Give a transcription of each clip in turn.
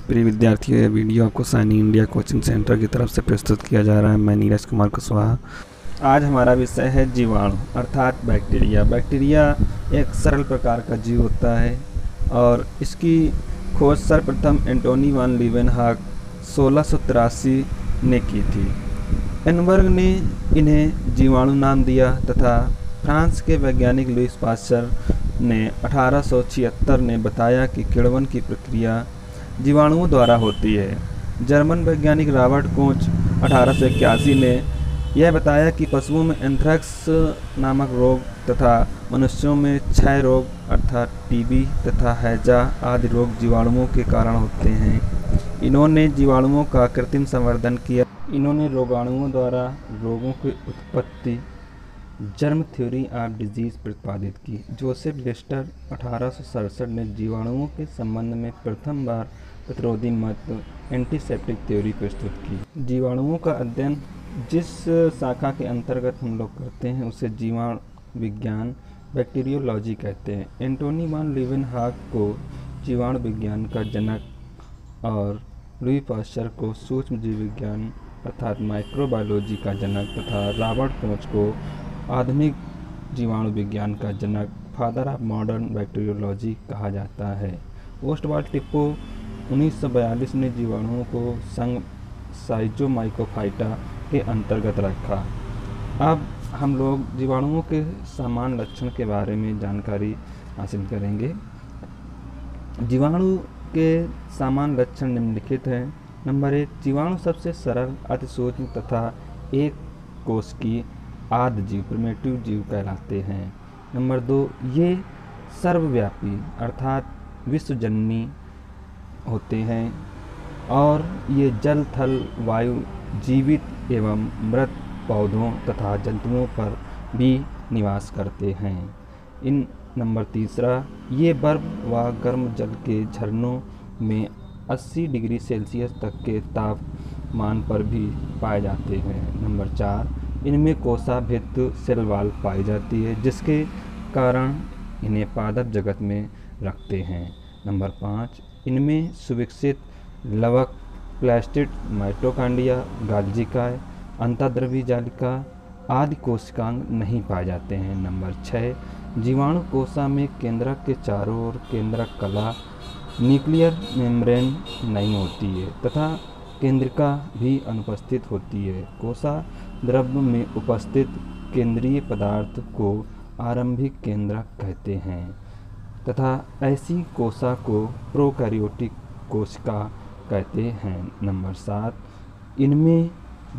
प्रिय विद्यार्थियों, यह वीडियो आपको साइनी इंडिया कोचिंग सेंटर की तरफ से प्रस्तुत किया जा रहा है। मैं नीरज कुमार कुशवाहा। आज हमारा विषय है जीवाणु अर्थात बैक्टीरिया। बैक्टीरिया एक सरल प्रकार का जीव होता है और इसकी खोज सर्वप्रथम एंटोनी वान लीवेनहॉक 1683 ने की थी। एनबर्ग ने इन्हें जीवाणु नाम दिया तथा फ्रांस के वैज्ञानिक लुईस पास्चर ने 1876 ने बताया कि किण्वन की प्रक्रिया जीवाणुओं द्वारा होती है। जर्मन वैज्ञानिक रॉबर्ट कोच 1881 ने यह बताया कि पशुओं में एंथ्रेक्स नामक रोग तथा मनुष्यों में क्षय रोग अर्थात टीबी तथा हैजा आदि रोग जीवाणुओं के कारण होते हैं। इन्होंने जीवाणुओं का कृत्रिम संवर्धन किया। इन्होंने रोगाणुओं द्वारा रोगों की उत्पत्ति जर्म थ्योरी ऑफ डिजीज प्रतिपादित की। जोसेफ लिस्टर 1867 ने जीवाणुओं के संबंध में प्रथम बार प्रतिरोधी मत एंटीसेप्टिक थ्योरी प्रस्तुत की। जीवाणुओं का अध्ययन जिस शाखा के अंतर्गत हम लोग करते हैं उसे जीवाणु विज्ञान बैक्टीरियोलॉजी कहते हैं। एंटोनी वान लीवेनहॉक को जीवाणु विज्ञान का जनक और लुई पास्चर को सूक्ष्म जीव विज्ञान अर्थात माइक्रोबायोलॉजी का जनक तथा रॉबर्ट कोच को आधुनिक जीवाणु विज्ञान का जनक फादर ऑफ मॉडर्न बैक्टीरियोलॉजी कहा जाता है। ओस्टवाल्ड टिप्पो 1942 ने जीवाणुओं को संघ साइजोमाइकोफाइटा के अंतर्गत रखा। अब हम लोग जीवाणुओं के सामान्य लक्षण के बारे में जानकारी हासिल करेंगे। जीवाणु के सामान्य लक्षण निम्नलिखित हैं। नंबर 1, जीवाणु सबसे सरल अति सूक्ष्म तथा एक कोश की आदि जीव प्रिमिटिव जीव कहलाते हैं। नंबर 2, ये सर्वव्यापी अर्थात विश्वजननी होते हैं और ये जल थल वायु जीवित एवं मृत पौधों तथा जंतुओं पर भी निवास करते हैं। नंबर 3, ये बर्फ व गर्म जल के झरनों में 80 डिग्री सेल्सियस तक के तापमान पर भी पाए जाते हैं। नंबर 4, इनमें कोशाभित्त सेल वॉल पाई जाती है जिसके कारण इन्हें पादप जगत में रखते हैं। नंबर 5, इनमें सुविकसित लवक प्लास्टिड माइटोकॉन्ड्रिया गाल्जिकाएँ अंतर्द्रव्य जालिका आदि कोशिकांग नहीं पाए जाते हैं। नंबर 6, जीवाणु कोशा में केंद्रक के चारों ओर केंद्रक कला न्यूक्लियर मेम्ब्रेन नहीं होती है तथा केंद्रिका भी अनुपस्थित होती है। कोशा द्रव्य में उपस्थित केंद्रीय पदार्थ को आरंभिक केंद्रक कहते हैं तथा ऐसी कोशा को प्रोकैरियोटिक कोशिका कहते हैं। नंबर 7, इनमें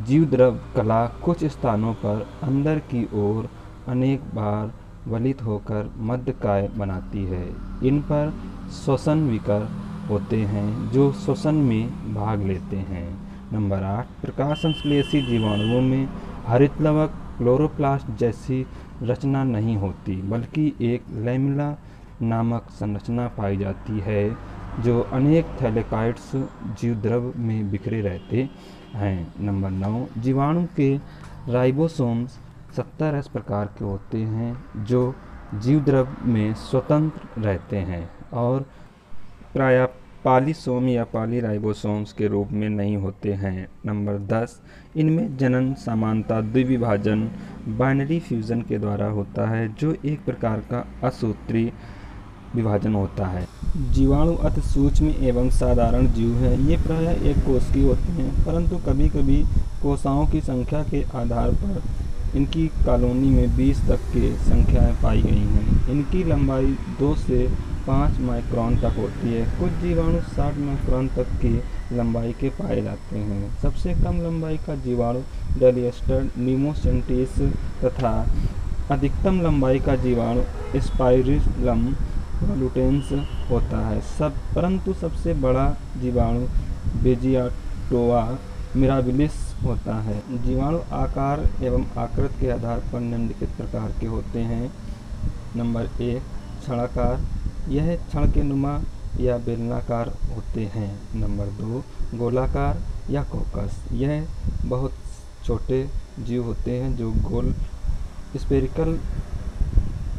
जीवद्रव्य कला कुछ स्थानों पर अंदर की ओर अनेक बार वलित होकर मध्यकाय बनाती है। इन पर श्वसन विकर होते हैं जो श्वसन में भाग लेते हैं। नंबर 8, प्रकाश संश्लेषी जीवाणुओं में हरितलवक क्लोरोप्लास्ट जैसी रचना नहीं होती बल्कि एक लैमेला नामक संरचना पाई जाती है जो अनेक थैलेकॉइड्स जीवद्रव्य में बिखरे रहते हैं। नंबर 9, जीवाणु के राइबोसोम्स 70 प्रकार के होते हैं जो जीवद्रव्य में स्वतंत्र रहते हैं और प्रायः पॉलीसोम या पॉलीराइबोसोम्स के रूप में नहीं होते हैं। नंबर 10, इनमें जनन सामान्यतः द्विविभाजन बाइनरी फ्यूजन के द्वारा होता है जो एक प्रकार का असूत्री विभाजन होता है। जीवाणु अति सूक्ष्म एवं साधारण जीव हैं। ये प्रायः एक कोश की होते हैं परंतु कभी कभी कोशिकाओं की संख्या के आधार पर इनकी कॉलोनी में 20 तक की संख्याएं पाई गई हैं। इनकी लंबाई 2 से 5 माइक्रोन तक होती है। कुछ जीवाणु 60 माइक्रोन तक की लंबाई के पाए जाते हैं। सबसे कम लंबाई का जीवाणु डेलिएस्टर न्यूमोसेंटिस तथा अधिकतम लंबाई का जीवाणु स्पाइरिलम वॉलुटेंस होता है। परंतु सबसे बड़ा जीवाणु बेजियाटोआ मिराबिलिस होता है। जीवाणु आकार एवं आकृति के आधार पर निम्नलिखित प्रकार के होते हैं। नंबर 1, क्षणाकार, यह क्षण के नुमा या बेलनाकार होते हैं। नंबर 2, गोलाकार या कोकस, यह बहुत छोटे जीव होते हैं जो गोल स्फेरिकल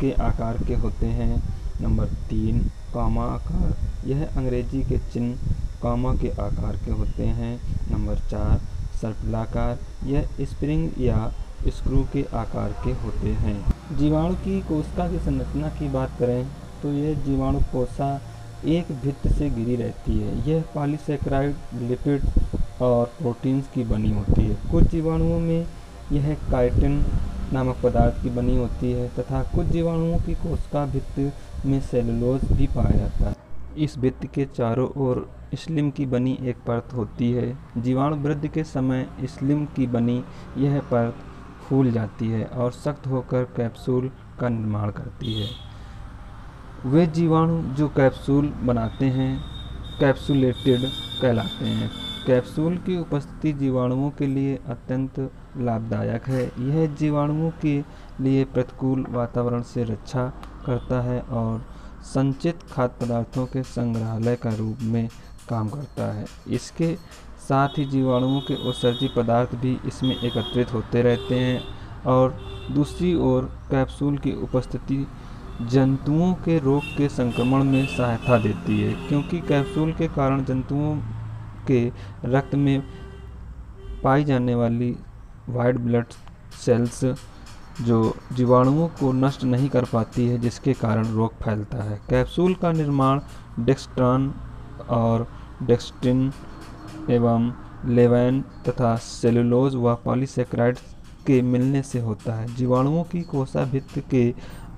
के आकार के होते हैं। नंबर 3, कॉमा आकार, यह अंग्रेजी के चिन्ह कामा के आकार के होते हैं। नंबर 4 सर्पिलाकार, यह स्प्रिंग या स्क्रू के आकार के होते हैं। जीवाणु की कोशिका की संरचना की बात करें तो यह जीवाणु कोशिका एक भित्ति से घिरी रहती है। यह पॉलीसेकेराइड, लिपिड और प्रोटीन्स की बनी होती है। कुछ जीवाणुओं में यह काइटिन नामक पदार्थ की बनी होती है तथा कुछ जीवाणुओं की कोशिका भित्ति में सेलुलोज भी पाया जाता है। इस भित्ति के चारों ओर स्लिम की बनी एक परत होती है। जीवाणु वृद्धि के समय स्लिम की बनी यह परत फूल जाती है और सख्त होकर कैप्सूल का निर्माण करती है। वे जीवाणु जो कैप्सूल बनाते हैं कैप्सुलेटेड कहलाते हैं। कैप्सूल की उपस्थिति जीवाणुओं के लिए अत्यंत लाभदायक है। यह जीवाणुओं के लिए प्रतिकूल वातावरण से रक्षा करता है और संचित खाद्य पदार्थों के संग्रहालय का रूप में काम करता है। इसके साथ ही जीवाणुओं के उत्सर्जित पदार्थ भी इसमें एकत्रित होते रहते हैं और दूसरी ओर कैप्सूल की उपस्थिति जंतुओं के रोग के संक्रमण में सहायता देती है, क्योंकि कैप्सूल के कारण जंतुओं के रक्त में पाई जाने वाली वाइट ब्लड सेल्स जो जीवाणुओं को नष्ट नहीं कर पाती है, जिसके कारण रोग फैलता है। कैप्सूल का निर्माण डेक्स्ट्रान और डेक्स्ट्रिन एवं लेवाइन तथा सेलुलोज व पॉलीसेकेराइड के मिलने से होता है। जीवाणुओं की कोशिका भित्ति के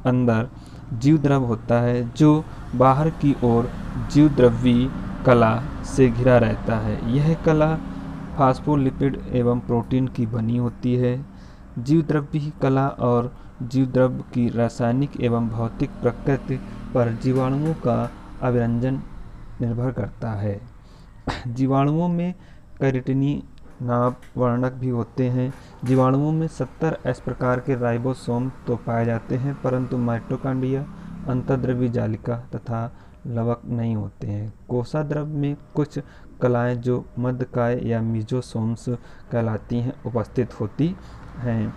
अंदर जीवद्रव होता है जो बाहर की ओर जीवद्रव्यी कला से घिरा रहता है। यह कला फास्फोलिपिड एवं प्रोटीन की बनी होती है। जीवद्रव्यी कला और जीवद्रव्य की रासायनिक एवं भौतिक प्रकृति पर जीवाणुओं का अभिरंजन निर्भर करता है। जीवाणुओं में कैरेटिनी नामक वर्णक भी होते हैं। जीवाणुओं में 70 एस प्रकार के राइबोसोम तो पाए जाते हैं, परंतु माइटोकॉन्ड्रिया, अंतर्द्रव्यी जालिका तथा लवक नहीं होते हैं। कोशिका में कुछ कलाएं जो मध्यकाय या मीजोसोम्स कहलाती हैं उपस्थित होती हैं।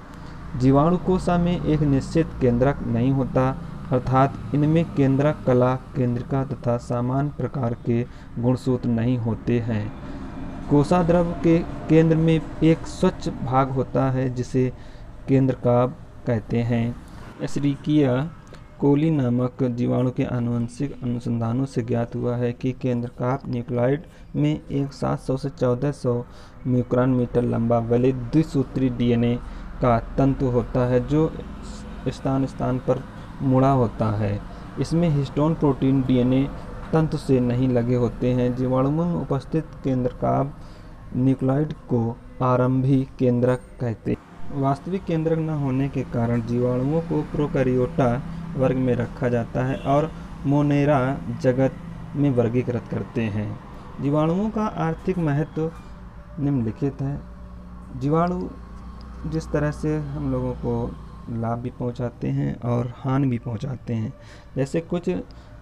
जीवाणु कोशिका में एक निश्चित केंद्रक नहीं होता, अर्थात इनमें केंद्रक, कला, केंद्रिका तथा समान प्रकार के गुणसूत्र नहीं होते हैं। कोशिका द्रव के केंद्र में एक स्वच्छ भाग होता है जिसे केंद्रकाभ कहते हैं। एशेरिकिया कोली नामक जीवाणु के आनुवंशिक अनुसंधानों से ज्ञात हुआ है कि केंद्रकाभ न्यूक्लियोइड में एक 700 से 1400 माइक्रोन मीटर लंबा वलित द्विसूत्री डीएनए का तंतु होता है जो स्थान स्थान पर मुड़ा होता है। इसमें हिस्टोन प्रोटीन डीएनए तंतु से नहीं लगे होते हैं। जीवाणुओं में उपस्थित केंद्रकाभ न्यूक्लियोइड को आरंभिक केंद्रक कहते हैं। वास्तविक केंद्रक न होने के कारण जीवाणुओं को प्रोकैरियोटा वर्ग में रखा जाता है और मोनेरा जगत में वर्गीकृत करते हैं। जीवाणुओं का आर्थिक महत्व निम्नलिखित है। जीवाणु जिस तरह से हम लोगों को लाभ भी पहुंचाते हैं और हानि भी पहुंचाते हैं, जैसे कुछ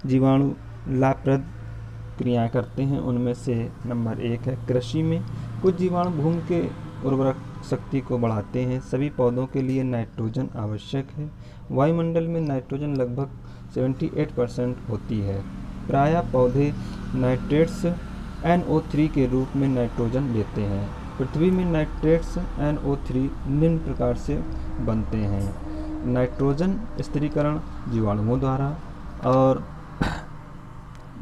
जीवाणु लाभप्रद क्रियाएं करते हैं, उनमें से नंबर 1 है कृषि में। कुछ जीवाणु भूमि के उर्वरक शक्ति को बढ़ाते हैं। सभी पौधों के लिए नाइट्रोजन आवश्यक है। वायुमंडल में नाइट्रोजन लगभग 78% होती है। प्रायः पौधे नाइट्रेट्स NO3 के रूप में नाइट्रोजन लेते हैं। पृथ्वी में नाइट्रेट्स NO3 निम्न प्रकार से बनते हैं। नाइट्रोजन स्थिरीकरण जीवाणुओं द्वारा और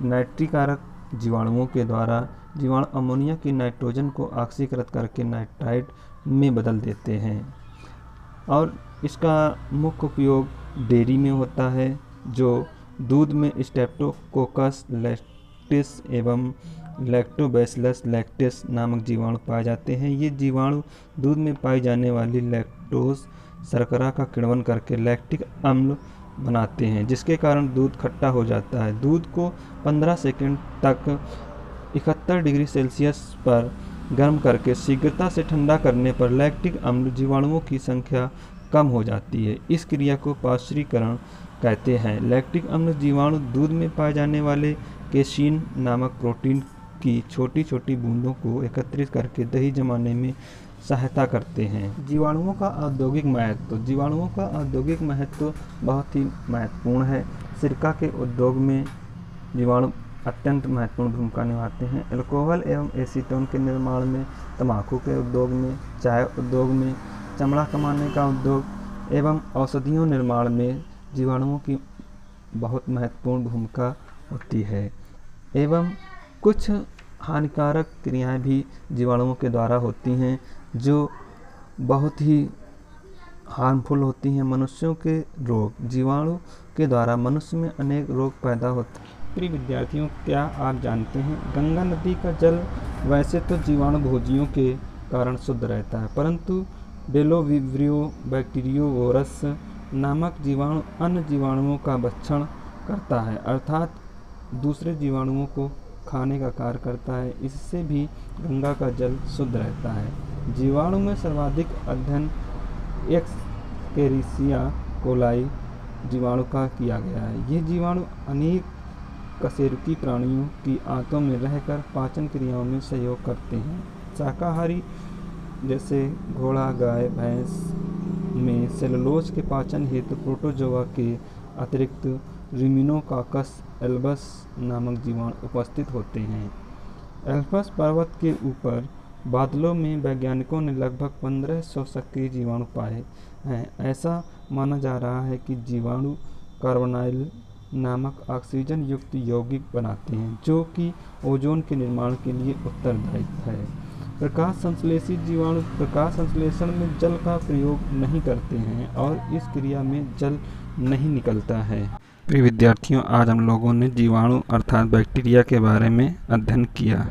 नाइट्रीकारक जीवाणुओं के द्वारा। जीवाणु अमोनिया की नाइट्रोजन को ऑक्सीकृत करके नाइट्राइट में बदल देते हैं और इसका मुख्य उपयोग डेयरी में होता है, जो दूध में स्ट्रेप्टोकोकस लैक्टिस एवं लैक्टोबैसिलस लैक्टिस नामक जीवाणु पाए जाते हैं। ये जीवाणु दूध में पाई जाने वाली लैक्टोज शर्करा का किण्वन करके लैक्टिक अम्ल बनाते हैं, जिसके कारण दूध खट्टा हो जाता है। दूध को 15 सेकंड तक 71 डिग्री सेल्सियस पर गर्म करके शीघ्रता से ठंडा करने पर लैक्टिक अम्ल जीवाणुओं की संख्या कम हो जाती है। इस क्रिया को पाश्चुरीकरण कहते हैं। लैक्टिक अम्ल जीवाणु दूध में पाए जाने वाले केसीन नामक प्रोटीन की छोटी छोटी बूंदों को एकत्रित करके दही जमाने में सहायता करते हैं। जीवाणुओं का औद्योगिक महत्व। जीवाणुओं का औद्योगिक महत्व बहुत ही महत्वपूर्ण है। सिरका के उद्योग में जीवाणु अत्यंत महत्वपूर्ण भूमिका निभाते हैं। अल्कोहल एवं एसीटोन के निर्माण में, तंबाकू के उद्योग में, चाय उद्योग में, चमड़ा कमाने का उद्योग एवं औषधियों निर्माण में जीवाणुओं की बहुत महत्वपूर्ण भूमिका होती है। एवं कुछ हानिकारक क्रियाएं भी जीवाणुओं के द्वारा होती हैं जो बहुत ही हार्मफुल होती हैं। मनुष्यों के रोग, जीवाणु के द्वारा मनुष्य में अनेक रोग पैदा होते हैं। प्रिय विद्यार्थियों, क्या आप जानते हैं गंगा नदी का जल वैसे तो जीवाणु भोजियों के कारण शुद्ध रहता है, परंतु बेलोविब्रियो बैक्टीरियोवोरस नामक जीवाणु अन्य जीवाणुओं का भक्षण करता है, अर्थात दूसरे जीवाणुओं को खाने का कार्य करता है। इससे भी गंगा का जल शुद्ध रहता है। जीवाणु में सर्वाधिक अध्ययन एस्केरिसिया कोलाई जीवाणु का किया गया है। ये जीवाणु अनेक कशेरुकी प्राणियों की आंतों में रहकर पाचन क्रियाओं में सहयोग करते हैं। शाकाहारी जैसे घोड़ा, गाय, भैंस में सेलुलोज के पाचन हेतु प्रोटोजोआ के अतिरिक्त रिमिनोकाकस एल्बस नामक जीवाणु उपस्थित होते हैं। एल्बस पर्वत के ऊपर बादलों में वैज्ञानिकों ने लगभग 1500 सक्रिय जीवाणु पाए हैं। ऐसा माना जा रहा है कि जीवाणु कार्बोनाइल नामक ऑक्सीजन युक्त यौगिक बनाते हैं, जो कि ओजोन के निर्माण के लिए उत्तरदायी है। प्रकाश संश्लेषी जीवाणु प्रकाश संश्लेषण में जल का प्रयोग नहीं करते हैं और इस क्रिया में जल नहीं निकलता है। प्रिय विद्यार्थियों, आज हम लोगों ने जीवाणु अर्थात बैक्टीरिया के बारे में अध्ययन किया।